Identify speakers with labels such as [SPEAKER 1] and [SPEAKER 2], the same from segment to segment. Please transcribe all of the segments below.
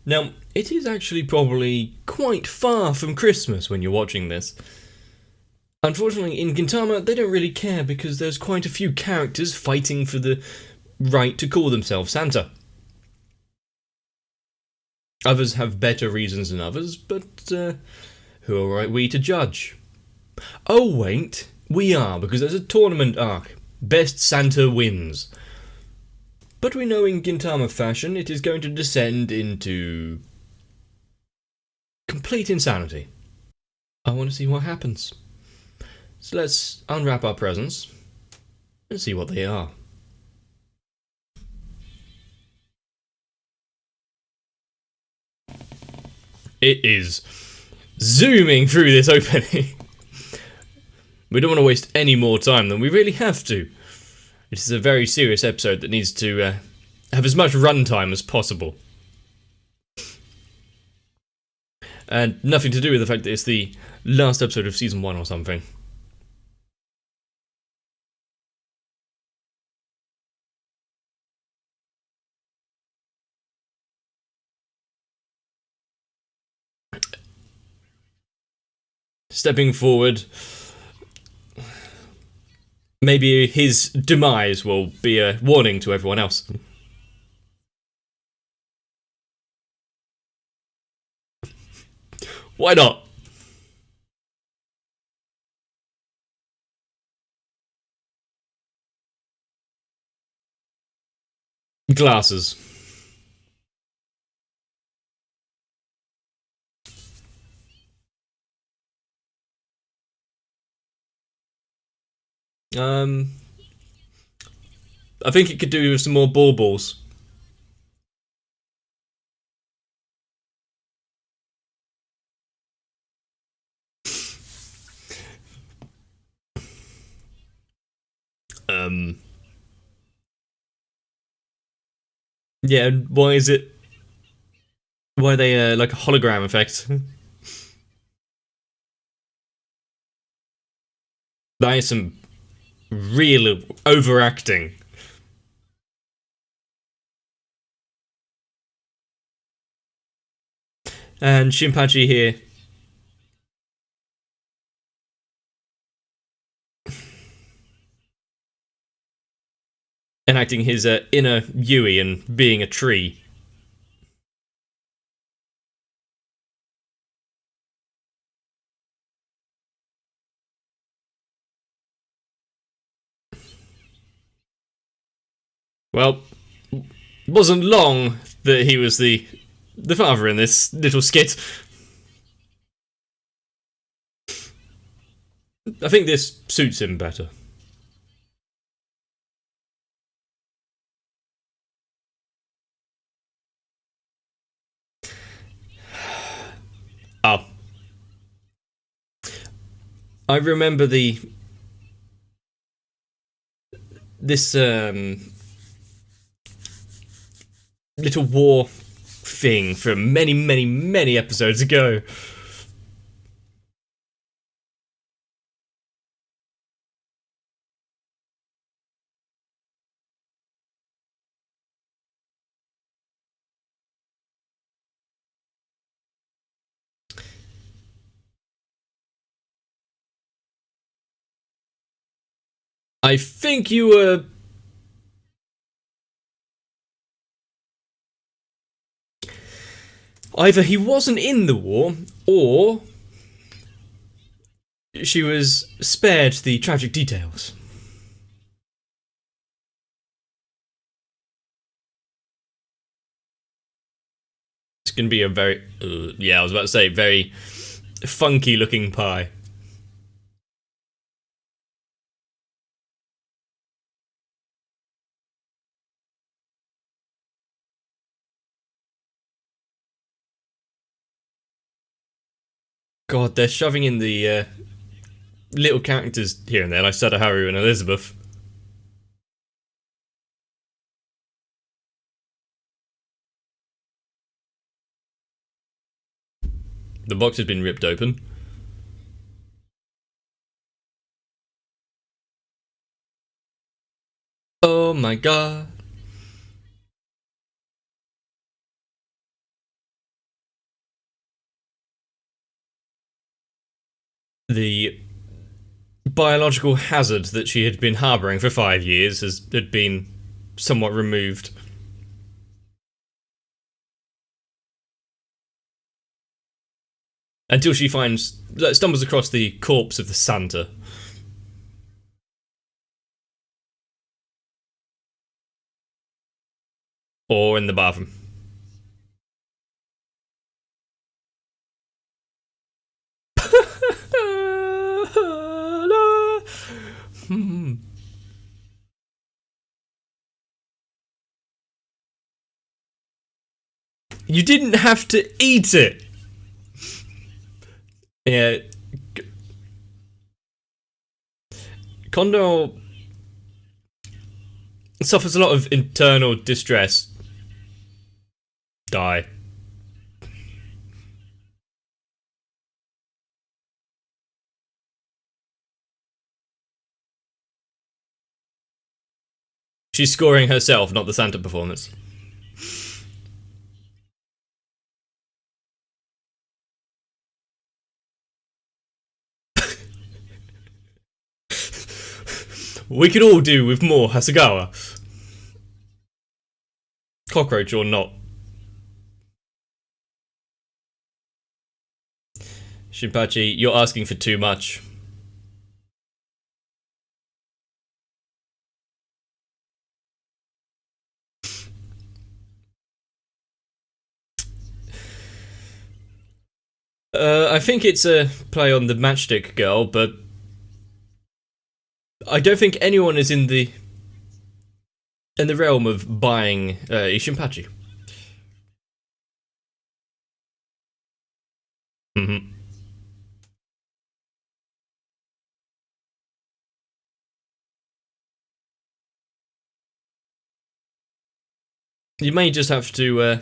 [SPEAKER 1] Now, it is actually probably quite far from Christmas when you're watching this. Unfortunately, in Gintama, they don't really care because there's quite a few characters fighting for the right to call themselves Santa. Others have better reasons than others, but who are we to judge? Oh wait, we are, because there's a tournament arc. Best Santa wins. But we know in Gintama fashion it is going to descend into complete insanity. I want to see what happens. So let's unwrap our presents and see what they are. It is zooming through this opening. We don't want to waste any more time than we really have to. It is a very serious episode that needs to have as much runtime as possible. And nothing to do with the fact that it's the last episode of season 1 or something. Stepping forward, maybe his demise will be a warning to everyone else. Why not? Glasses. Um, I think it could do with some more baubles. Um, yeah, why is it? Why are they like a hologram effect? That is some real overacting. And Shinpachi here enacting his inner Yui and being a tree. Well, it wasn't long that he was the father in this little skit. I think this suits him better. Oh. I remember this little war thing from many, many, many episodes ago. I think you were. Either he wasn't in the war, or she was spared the tragic details. It's gonna be a very. Yeah, I was about to say, very funky looking pie. God, they're shoving in the little characters here and there, like Sadaharu and Elizabeth. The box has been ripped open. Oh my god. the biological hazard that she had been harbouring for 5 years had been somewhat removed. Until she stumbles across the corpse of the Santa. Or in the bathroom. You didn't have to eat it! Yeah. Condor suffers a lot of internal distress. Die. She's scoring herself, not the Santa performance. We could all do with more Hasagawa. Cockroach or not. Shinpachi, you're asking for too much. I think it's a play on the matchstick girl, but I don't think anyone is in the realm of buying Shinpachi. Mm-hmm. You may just have to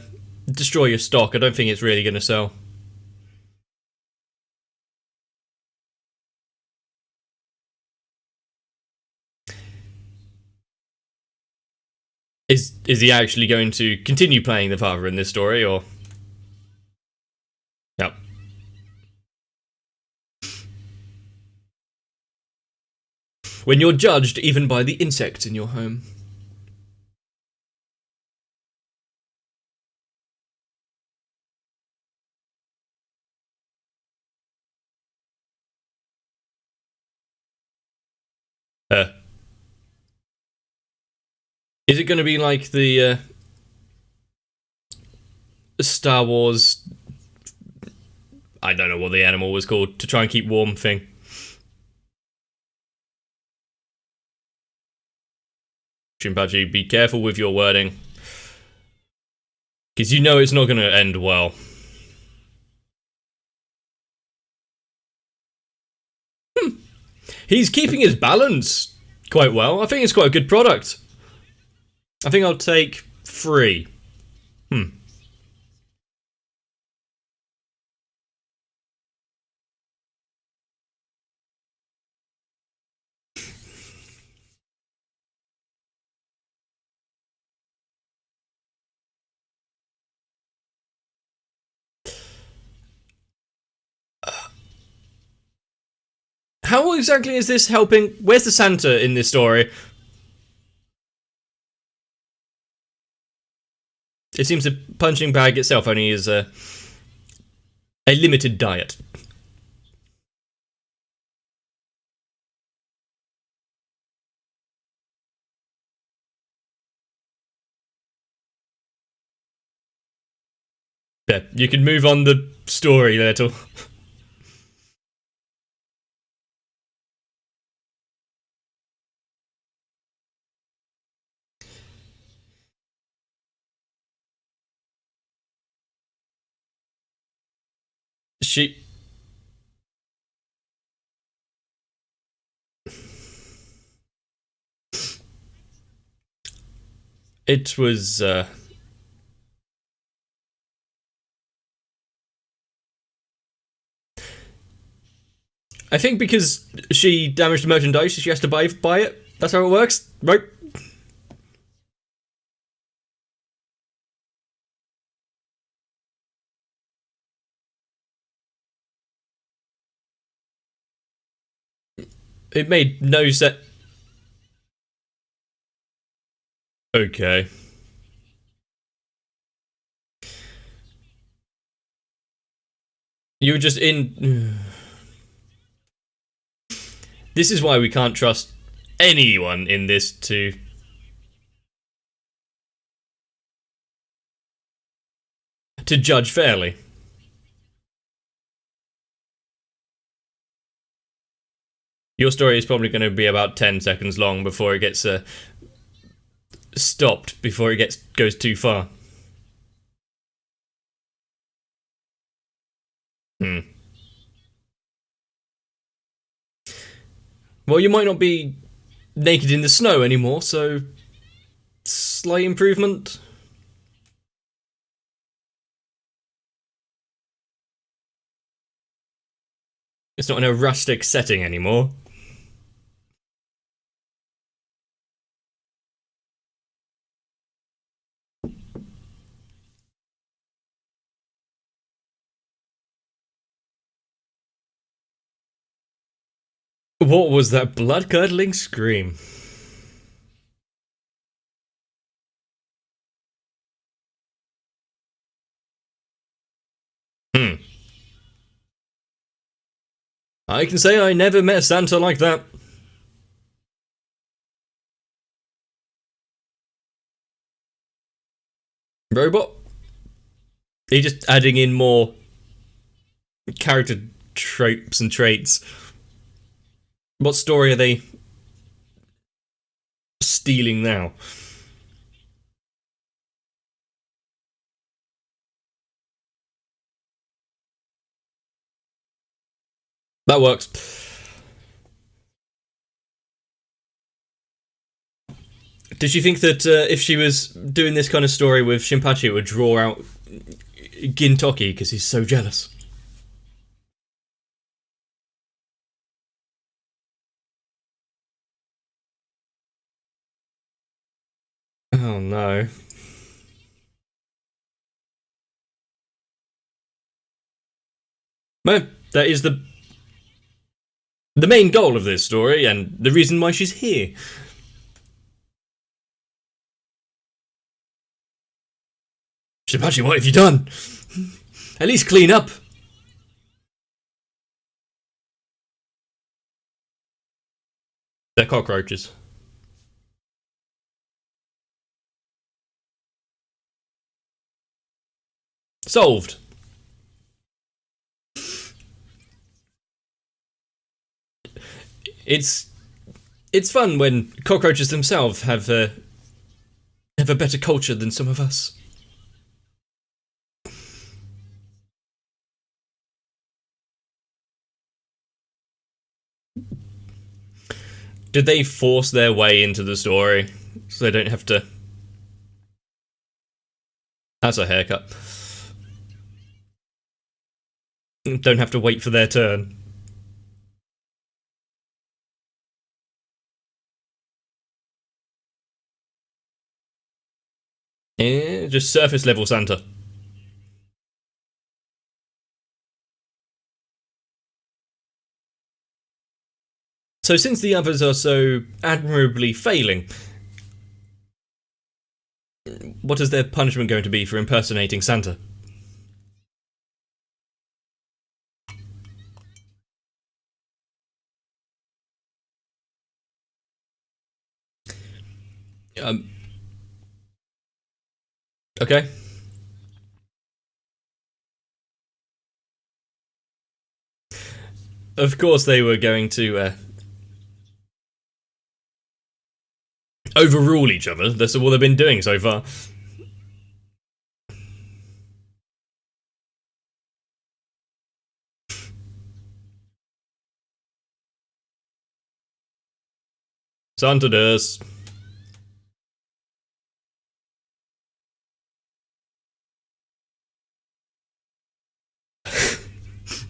[SPEAKER 1] destroy your stock. I don't think it's really going to sell. Is he actually going to continue playing the father in this story, or? Yep. When you're judged even by the insects in your home. Is it going to be like the Star Wars? I don't know what the animal was called to try and keep warm thing. Shinpachi, be careful with your wording, because you know it's not going to end well. He's keeping his balance quite well. I think it's quite a good product. I think I'll take 3. How exactly is this helping? Where's the Santa in this story? It seems the punching bag itself only is a limited diet. Yeah, you can move on the story, little. She. It was. I think because she damaged the merchandise, she has to buy it. That's how it works, right? It made no sense. Okay. You were just in. This is why we can't trust anyone in this to judge fairly. Your story is probably going to be about 10 seconds long before it gets stopped, before it goes too far. Hmm. Well, you might not be naked in the snow anymore, so slight improvement. It's not in a rustic setting anymore. What was that blood-curdling scream? Hmm. I can say I never met Santa like that. Robot? He just adding in more character tropes and traits. What story are they stealing now? That works. Did you think that if she was doing this kind of story with Shinpachi, it would draw out Gintoki because he's so jealous? Oh no. Well, that is the main goal of this story and the reason why she's here. Shinpachi, what have you done? At least clean up. They're cockroaches. Solved. It's it's fun when cockroaches themselves have a better culture than some of us. Did they force their way into the story so they don't have to? That's a haircut. Don't have to wait for their turn. Yeah, just surface level Santa. So since the others are so admirably failing, what is their punishment going to be for impersonating Santa? Um, okay. Of course they were going to overrule each other. That's all they've been doing so far. Santa does.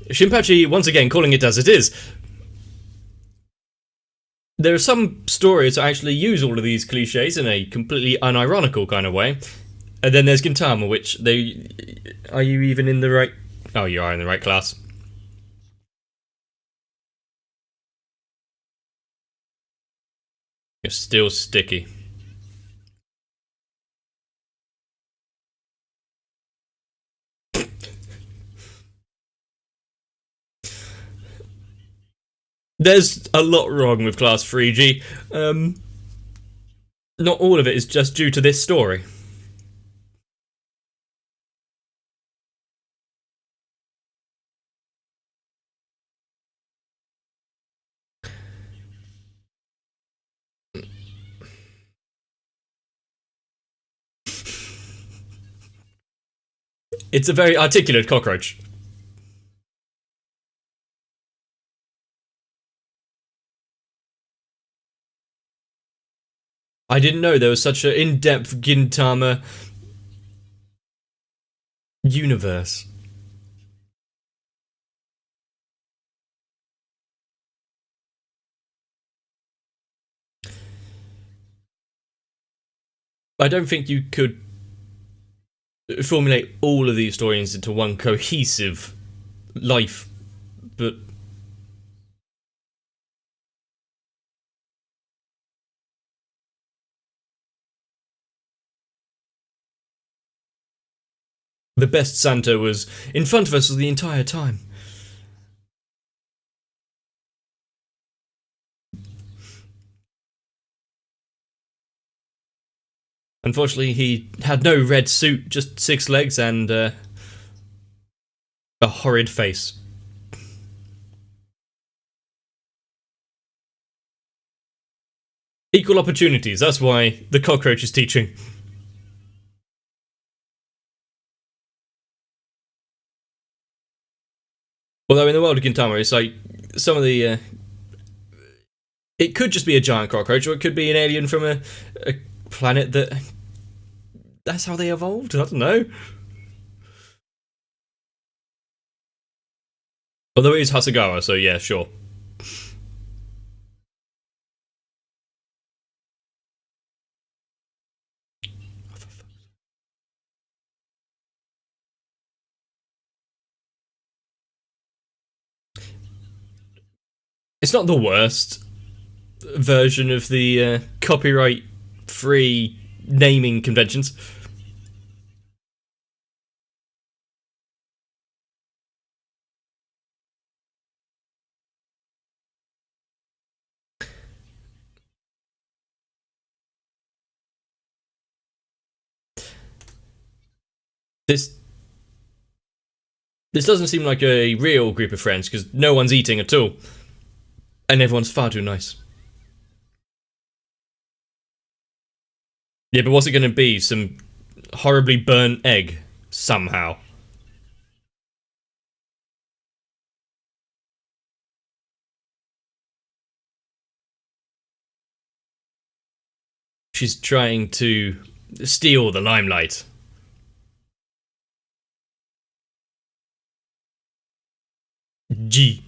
[SPEAKER 1] Shinpachi once again calling it as it is. There are some stories that actually use all of these cliches in a completely unironical kind of way. And then there's Gintama, which they... Are you even in the right... Oh, you are in the right class. You're still sticky. There's a lot wrong with Class 3G. Not all of it is just due to this story. It's a very articulate cockroach. I didn't know there was such an in-depth Gintama universe. I don't think you could formulate all of these stories into one cohesive life, but the best Santa was in front of us the entire time. Unfortunately, he had no red suit, just 6 legs and a horrid face. Equal opportunities, that's why the cockroach is teaching. Although in the world of Gintama, it's like some of the. It could just be a giant cockroach, or it could be an alien from a planet that. That's how they evolved? I don't know. Although it is Hasagawa, so yeah, sure. It's not the worst version of the copyright free naming conventions. This this doesn't seem like a real group of friends because no one's eating at all, and everyone's far too nice. Yeah, but what's it going to be? Some horribly burnt egg somehow. She's trying to steal the limelight. G.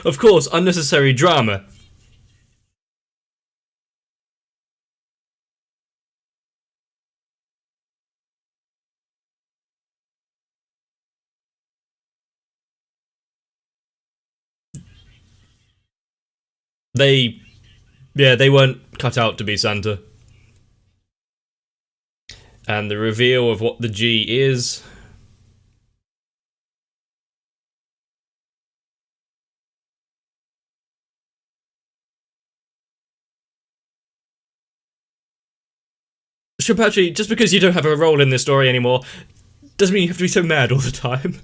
[SPEAKER 1] Of course, unnecessary drama. They, yeah, they weren't cut out to be Santa. And the reveal of what the G is. Shinpachi, just because you don't have a role in this story anymore, doesn't mean you have to be so mad all the time.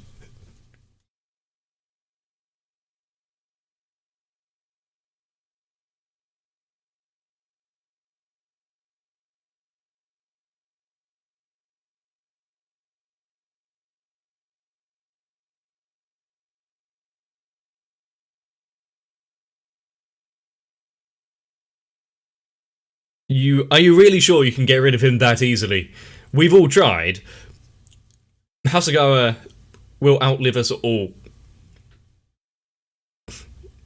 [SPEAKER 1] Are you really sure you can get rid of him that easily? We've all tried. Hasagawa will outlive us all.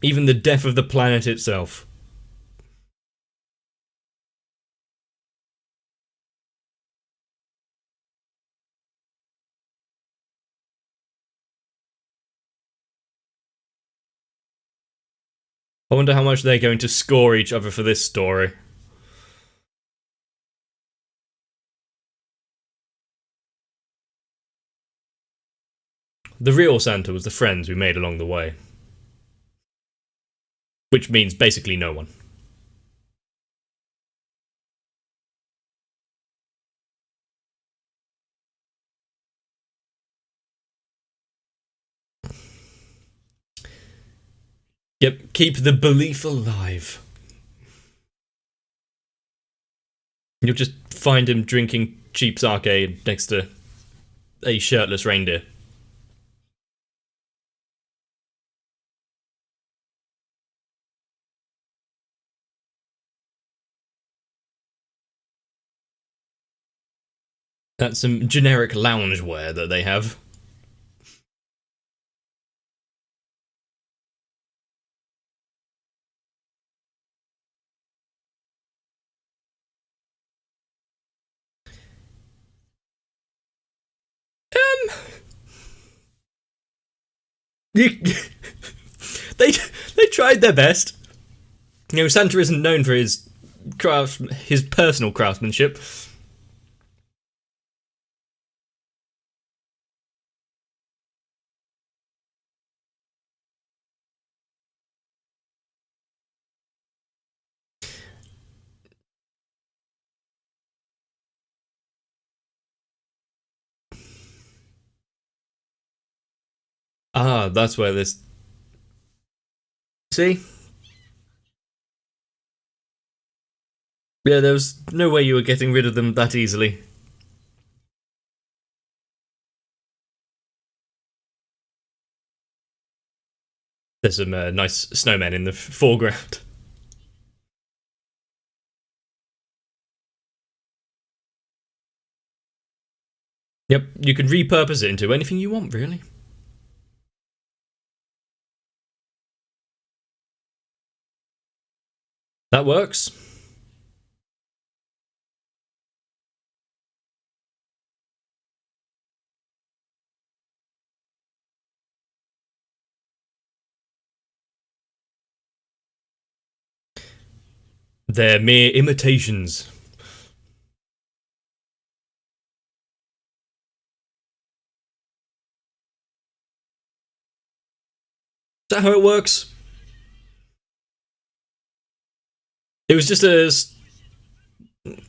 [SPEAKER 1] Even the death of the planet itself. I wonder how much they're going to score each other for this story. The real Santa was the friends we made along the way. Which means basically no one. Yep, keep the belief alive. You'll just find him drinking cheap sake next to a shirtless reindeer. That's some generic loungewear that they have. they tried their best. You know, Santa isn't known for his personal craftsmanship. Ah, that's where this. See? Yeah, there was no way you were getting rid of them that easily. There's some nice snowmen in the foreground. Yep, you can repurpose it into anything you want, really. That works. They're mere imitations. Is that how it works? It was just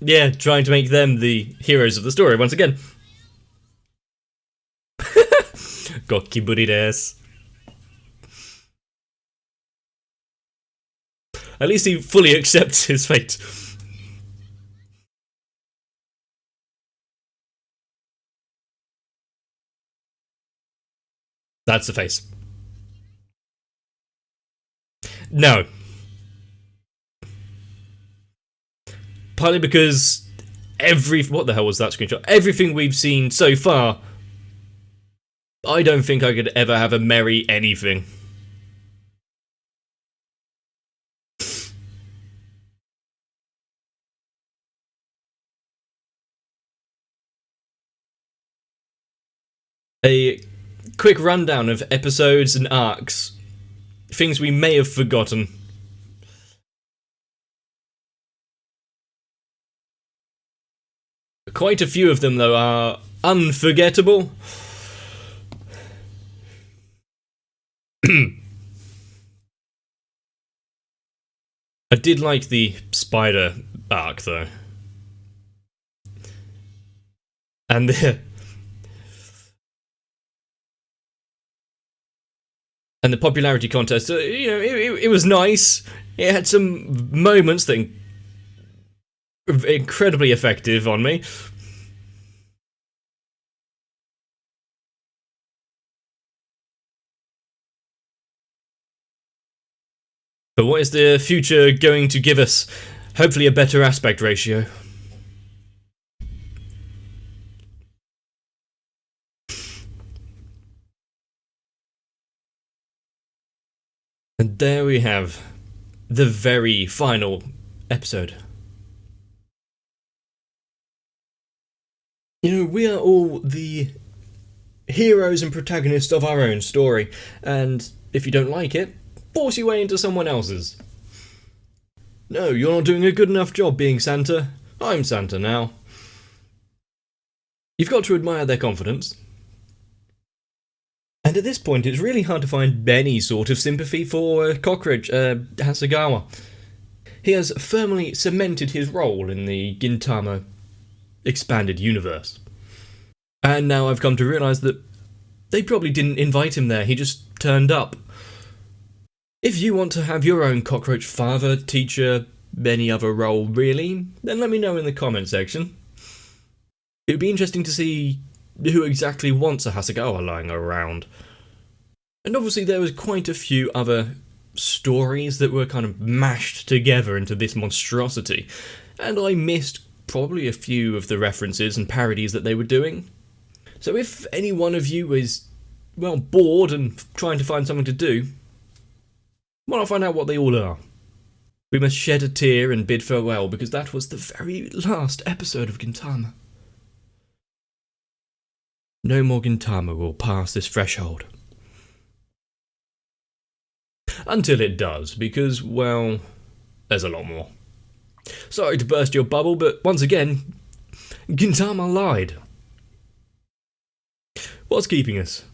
[SPEAKER 1] yeah, trying to make them the heroes of the story once again. Gokiburi desu. At least he fully accepts his fate. That's the face. No. Partly because what the hell was that screenshot? Everything we've seen so far, I don't think I could ever have a merry anything. A quick rundown of episodes and arcs. Things we may have forgotten. Quite a few of them, though, are unforgettable. I did like the spider arc, though. And the popularity contest, it was nice. It had some moments that were incredibly effective on me. But what is the future going to give us? Hopefully a better aspect ratio. And there we have the very final episode. You know, we are all the heroes and protagonists of our own story, and if you don't like it, force your way into someone else's. No, you're not doing a good enough job being Santa. I'm Santa now. You've got to admire their confidence. And at this point, it's really hard to find any sort of sympathy for Cockroach Hasegawa. He has firmly cemented his role in the Gintama expanded universe. And now I've come to realise that they probably didn't invite him there, he just turned up. If you want to have your own cockroach father, teacher, any other role really, then let me know in the comment section. It would be interesting to see who exactly wants a Hasegawa lying around. And obviously there was quite a few other stories that were kind of mashed together into this monstrosity, and I missed probably a few of the references and parodies that they were doing. So if any one of you is, well, bored and trying to find something to do, why not find out what they all are? We must shed a tear and bid farewell, because that was the very last episode of Gintama. No more Gintama will pass this threshold. Until it does, because, well, there's a lot more. Sorry to burst your bubble, but once again, Gintama lied. What's keeping us?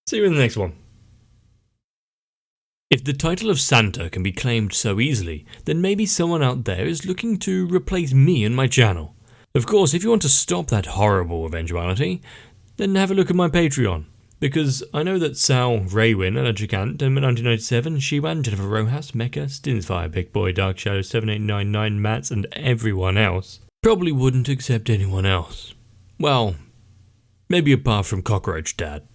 [SPEAKER 1] See you in the next one. If the title of Santa can be claimed so easily, then maybe someone out there is looking to replace me and my channel. Of course, if you want to stop that horrible eventuality, then have a look at my Patreon. Because I know that Sal, Raywin, Allergicant, Demon 1997, Shiwan, Jennifer Rojas, Mecha, Stinsfire, Big Boy, Dark Shadow, 7899, Mats, and everyone else probably wouldn't accept anyone else. Well, maybe apart from Cockroach Dad.